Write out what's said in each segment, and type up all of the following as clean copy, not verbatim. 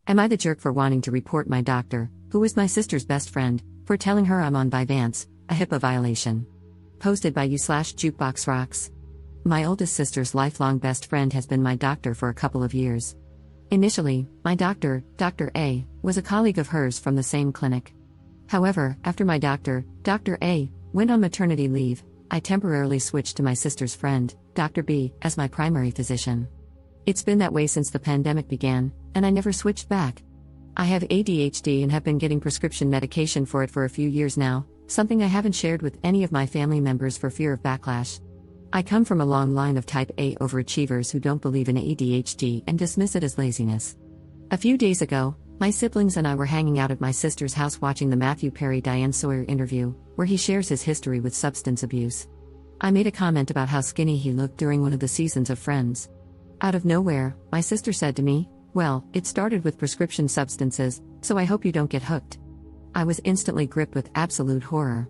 Am I the jerk for wanting to report my doctor, who is my sister's best friend, for telling her I'm on Vyvanse, a HIPAA violation? Posted by you/JukeboxRocks. My oldest sister's lifelong best friend has been my doctor for a couple of years. Initially, my doctor, Dr. A, was a colleague of hers from the same clinic. However, after my doctor, Dr. A, went on maternity leave, I temporarily switched to my sister's friend, Dr. B, as my primary physician. It's been that way since the pandemic began, and I never switched back. I have ADHD and have been getting prescription medication for it for a few years now, something I haven't shared with any of my family members for fear of backlash. I come from a long line of type A overachievers who don't believe in ADHD and dismiss it as laziness. A few days ago, my siblings and I were hanging out at my sister's house watching the Matthew Perry-Diane Sawyer interview, where he shares his history with substance abuse. I made a comment about how skinny he looked during one of the seasons of Friends. Out of nowhere, my sister said to me, "Well, it started with prescription substances, so I hope you don't get hooked." I was instantly gripped with absolute horror.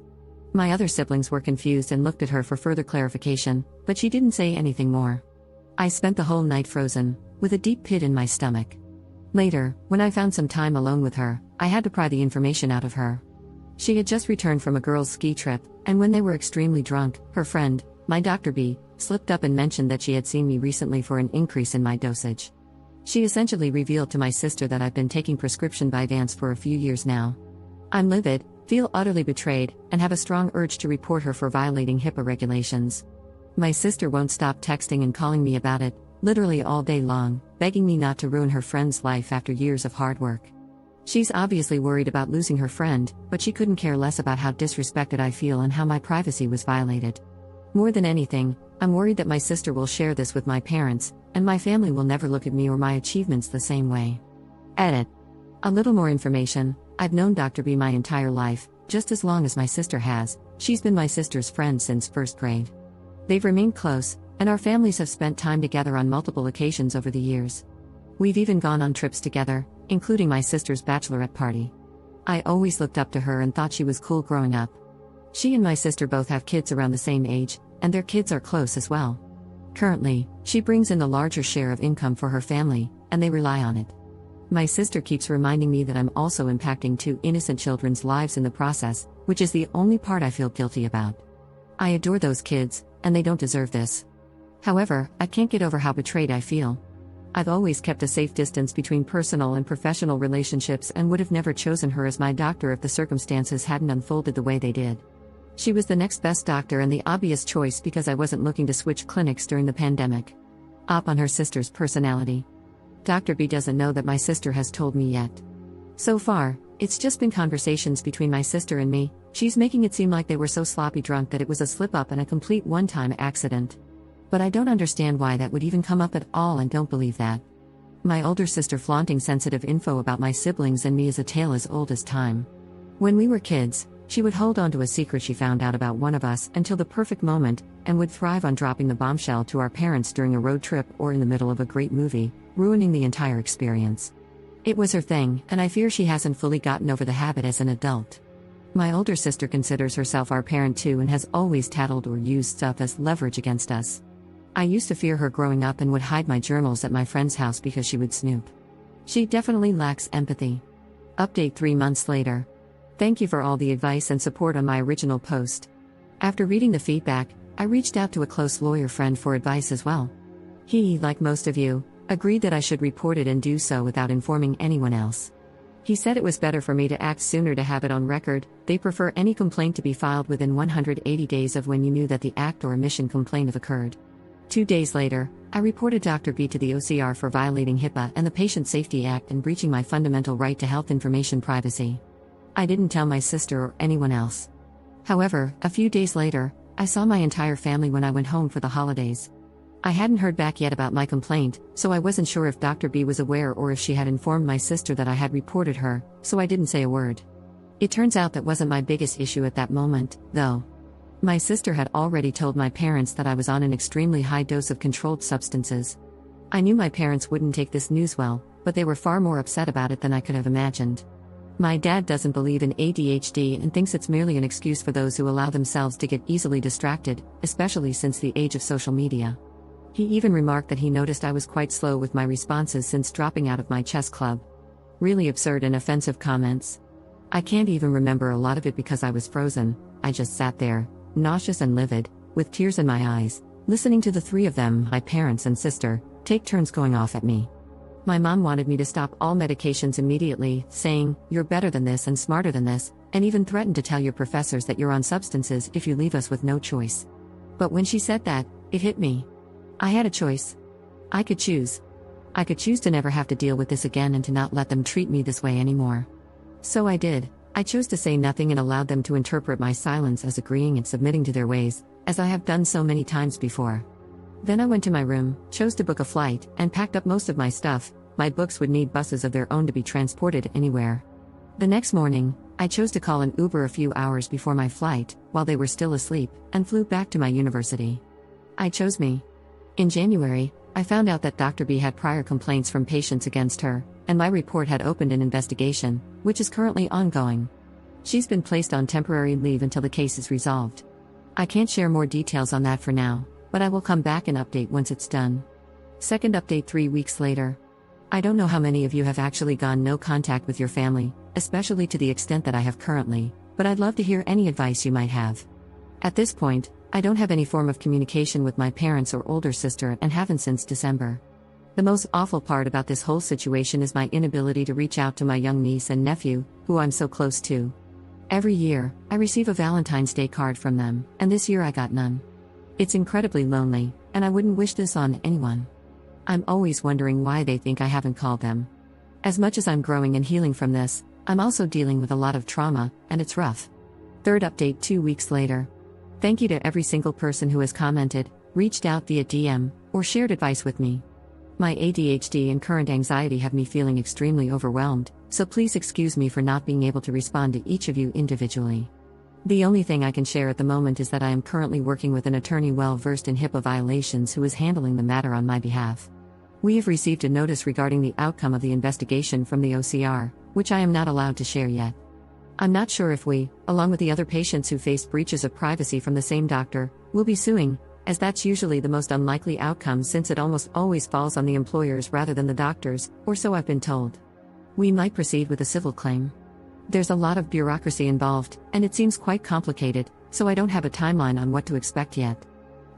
My other siblings were confused and looked at her for further clarification, but she didn't say anything more. I spent the whole night frozen, with a deep pit in my stomach. Later, when I found some time alone with her, I had to pry the information out of her. She had just returned from a girls' ski trip, and when they were extremely drunk, her friend, my Dr. B, slipped up and mentioned that she had seen me recently for an increase in my dosage. She essentially revealed to my sister that I've been taking prescription Vyvanse for a few years now. I'm livid, feel utterly betrayed, and have a strong urge to report her for violating HIPAA regulations. My sister won't stop texting and calling me about it, literally all day long, begging me not to ruin her friend's life after years of hard work. She's obviously worried about losing her friend, but she couldn't care less about how disrespected I feel and how my privacy was violated. More than anything, I'm worried that my sister will share this with my parents, and my family will never look at me or my achievements the same way. Edit. A little more information. I've known Dr. B my entire life, just as long as my sister has. She's been my sister's friend since first grade. They've remained close, and our families have spent time together on multiple occasions over the years. We've even gone on trips together, including my sister's bachelorette party. I always looked up to her and thought she was cool growing up. She and my sister both have kids around the same age, and their kids are close as well. Currently, she brings in the larger share of income for her family, and they rely on it. My sister keeps reminding me that I'm also impacting two innocent children's lives in the process, which is the only part I feel guilty about. I adore those kids, and they don't deserve this. However, I can't get over how betrayed I feel. I've always kept a safe distance between personal and professional relationships and would have never chosen her as my doctor if the circumstances hadn't unfolded the way they did. She was the next best doctor and the obvious choice because I wasn't looking to switch clinics during the pandemic. Up on her sister's personality. Dr. B doesn't know that my sister has told me yet. So far, it's just been conversations between my sister and me. She's making it seem like they were so sloppy drunk that it was a slip-up and a complete one-time accident. But I don't understand why that would even come up at all and don't believe that. My older sister flaunting sensitive info about my siblings and me is a tale as old as time. When we were kids, she would hold on to a secret she found out about one of us until the perfect moment, and would thrive on dropping the bombshell to our parents during a road trip or in the middle of a great movie, ruining the entire experience. It was her thing, and I fear she hasn't fully gotten over the habit as an adult. My older sister considers herself our parent too and has always tattled or used stuff as leverage against us. I used to fear her growing up and would hide my journals at my friend's house because she would snoop. She definitely lacks empathy. Update 3 months later. Thank you for all the advice and support on my original post. After reading the feedback, I reached out to a close lawyer friend for advice as well. He, like most of you, agreed that I should report it and do so without informing anyone else. He said it was better for me to act sooner to have it on record. They prefer any complaint to be filed within 180 days of when you knew that the act or omission complaint have occurred. 2 days later, I reported Dr. B to the OCR for violating HIPAA and the Patient Safety Act and breaching my fundamental right to health information privacy. I didn't tell my sister or anyone else. However, a few days later, I saw my entire family when I went home for the holidays. I hadn't heard back yet about my complaint, so I wasn't sure if Dr. B was aware or if she had informed my sister that I had reported her, so I didn't say a word. It turns out that wasn't my biggest issue at that moment, though. My sister had already told my parents that I was on an extremely high dose of controlled substances. I knew my parents wouldn't take this news well, but they were far more upset about it than I could have imagined. My dad doesn't believe in ADHD and thinks it's merely an excuse for those who allow themselves to get easily distracted, especially since the age of social media. He even remarked that he noticed I was quite slow with my responses since dropping out of my chess club. Really absurd and offensive comments. I can't even remember a lot of it because I was frozen. I just sat there, nauseous and livid, with tears in my eyes, listening to the three of them, my parents and sister, take turns going off at me. My mom wanted me to stop all medications immediately, saying, "You're better than this and smarter than this," and even threatened to tell your professors that you're on substances if you leave us with no choice. But when she said that, it hit me. I had a choice. I could choose. I could choose to never have to deal with this again and to not let them treat me this way anymore. So I did. I chose to say nothing and allowed them to interpret my silence as agreeing and submitting to their ways, as I have done so many times before. Then I went to my room, chose to book a flight, and packed up most of my stuff. My books would need buses of their own to be transported anywhere. The next morning, I chose to call an Uber a few hours before my flight, while they were still asleep, and flew back to my university. I chose me. In January, I found out that Dr. B had prior complaints from patients against her, and my report had opened an investigation, which is currently ongoing. She's been placed on temporary leave until the case is resolved. I can't share more details on that for now, but I will come back and update once it's done. Second update 3 weeks later. I don't know how many of you have actually gone no contact with your family, especially to the extent that I have currently, but I'd love to hear any advice you might have. At this point, I don't have any form of communication with my parents or older sister and haven't since December. The most awful part about this whole situation is my inability to reach out to my young niece and nephew, who I'm so close to. Every year, I receive a Valentine's Day card from them, and this year I got none. It's incredibly lonely, and I wouldn't wish this on anyone. I'm always wondering why they think I haven't called them. As much as I'm growing and healing from this, I'm also dealing with a lot of trauma, and it's rough. Third update 2 weeks later. Thank you to every single person who has commented, reached out via DM, or shared advice with me. My ADHD and current anxiety have me feeling extremely overwhelmed, so please excuse me for not being able to respond to each of you individually. The only thing I can share at the moment is that I am currently working with an attorney well versed in HIPAA violations who is handling the matter on my behalf. We have received a notice regarding the outcome of the investigation from the OCR, which I am not allowed to share yet. I'm not sure if we, along with the other patients who faced breaches of privacy from the same doctor, will be suing, as that's usually the most unlikely outcome since it almost always falls on the employers rather than the doctors, or so I've been told. We might proceed with a civil claim. There's a lot of bureaucracy involved, and it seems quite complicated, so I don't have a timeline on what to expect yet.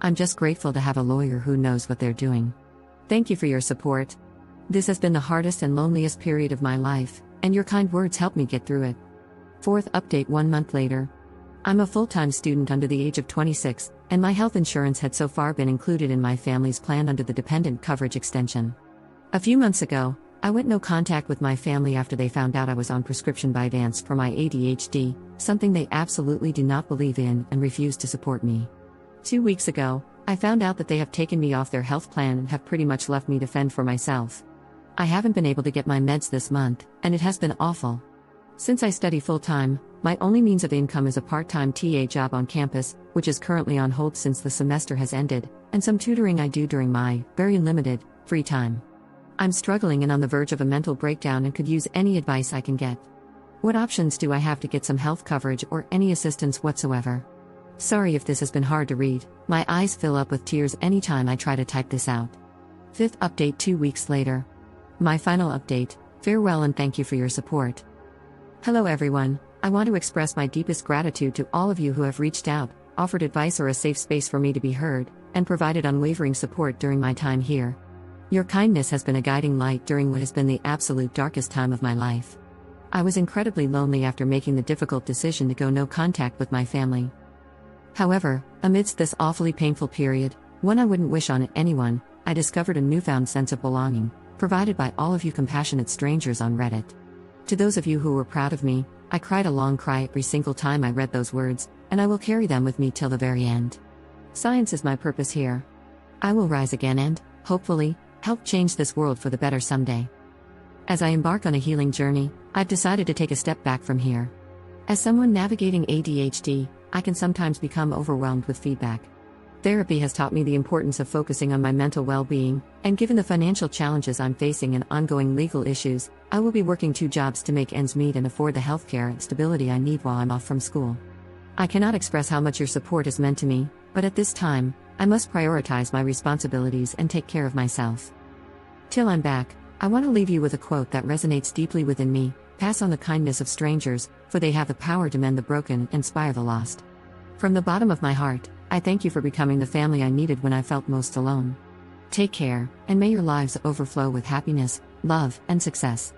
I'm just grateful to have a lawyer who knows what they're doing. Thank you for your support. This has been the hardest and loneliest period of my life, and your kind words helped me get through it. Fourth update 1 month later. I'm a full-time student under the age of 26, and my health insurance had so far been included in my family's plan under the dependent coverage extension. A few months ago, I went no contact with my family after they found out I was on prescription Vyvanse for my ADHD, something they absolutely do not believe in and refuse to support me. 2 weeks ago, I found out that they have taken me off their health plan and have pretty much left me to fend for myself. I haven't been able to get my meds this month, and it has been awful. Since I study full-time, my only means of income is a part-time TA job on campus, which is currently on hold since the semester has ended, and some tutoring I do during my, very limited, free time. I'm struggling and on the verge of a mental breakdown and could use any advice I can get. What options do I have to get some health coverage or any assistance whatsoever? Sorry if this has been hard to read, my eyes fill up with tears anytime I try to type this out. Fifth update 2 weeks later. My final update, farewell and thank you for your support. Hello everyone, I want to express my deepest gratitude to all of you who have reached out, offered advice or a safe space for me to be heard, and provided unwavering support during my time here. Your kindness has been a guiding light during what has been the absolute darkest time of my life. I was incredibly lonely after making the difficult decision to go no contact with my family. However, amidst this awfully painful period, one I wouldn't wish on anyone, I discovered a newfound sense of belonging, provided by all of you compassionate strangers on Reddit. To those of you who were proud of me, I cried a long cry every single time I read those words, and I will carry them with me till the very end. Science is my purpose here. I will rise again and, hopefully, help change this world for the better someday. As I embark on a healing journey, I've decided to take a step back from here. As someone navigating ADHD, I can sometimes become overwhelmed with feedback. Therapy has taught me the importance of focusing on my mental well-being, and given the financial challenges I'm facing and ongoing legal issues, I will be working 2 jobs to make ends meet and afford the healthcare and stability I need while I'm off from school. I cannot express how much your support has meant to me, but at this time, I must prioritize my responsibilities and take care of myself. Till I'm back, I want to leave you with a quote that resonates deeply within me: pass on the kindness of strangers, for they have the power to mend the broken and inspire the lost. From the bottom of my heart, I thank you for becoming the family I needed when I felt most alone. Take care, and may your lives overflow with happiness, love, and success.